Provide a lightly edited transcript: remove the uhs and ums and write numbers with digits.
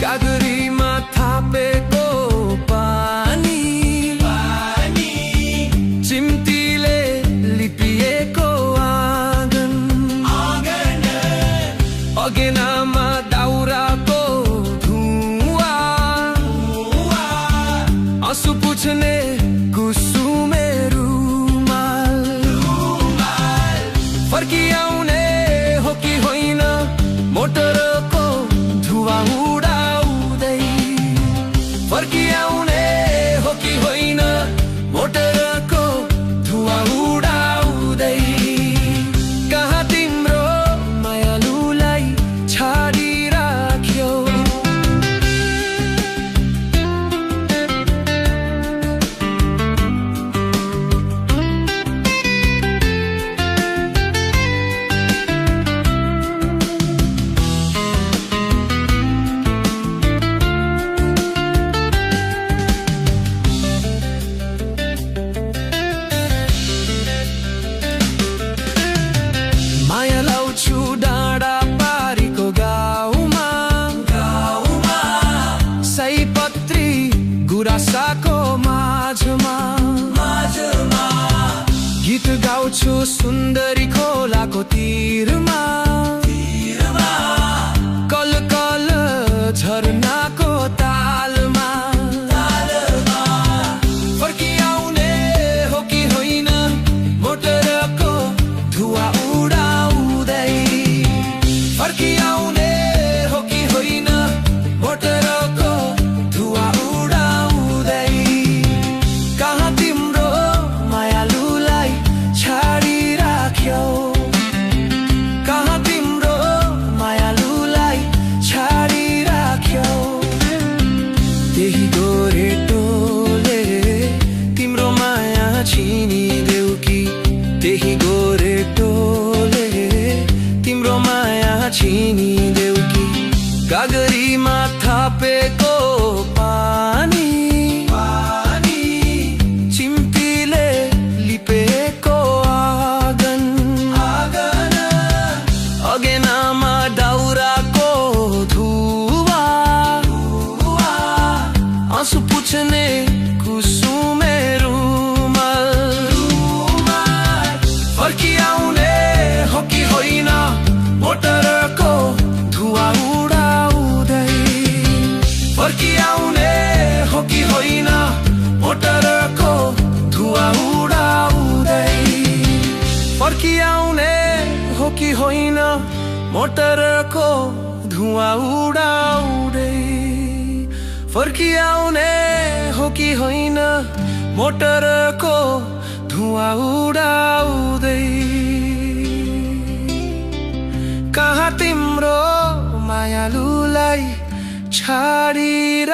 कागरीमा थापेको पानी चिम्टीले लिपिएको आँगन अगेनामा दाउराको धुवा आँसु पुछ्ने कुसुमे रुमाल फर्किआउने हो कि होइन मोटरको धुवा उडाउँदै फर्किआउने हो कि होइन मोटरको धुवा उडाउँदै कहाँ तिम्रो मायालुलाई छाडिराख्यौ डाँडा पारीको गाउँमा सयपत्री गुराँसको माझमा गीत गाउँछु सुन्दरी खोलाको तीरमा कल कल झरनाको तालमा फर्किआउने हो कि होइन मोटरको धुवा उडाउँदै फर्किआउने हो कि होइन मोटरको धुवा उडाउँदै कहाँ तिम्रो मायालुलाई छाडिराख्यौ कहाँ तिम्रो मायालुलाई छाडिराख्यौ त्यही गोरेटोले तिम्रो माया छिनिदेऊ कि त्यही गोरेटोले तिम्रो माया छिनिदेऊ कि कागरीमा थापेको पानी चिम्टीले लिपेको आँगन अगेनामा दाउराको धुवा आँसु पुछ्ने कुसुमे रुमाल फर्किआउने हो कि होइन मोटरको धुवा उडाउँदै फर्किआउने हो कि होइन मोटरको धुवा उडाउँदै फर्किआउने हो कि होइन मोटरको धुवा उडाउँदै फर्किआउने हो कि होइन मोटरको धुवा उडाउँदै कहाँ तिम्रो मायालुलाई छाडिराख्यौ।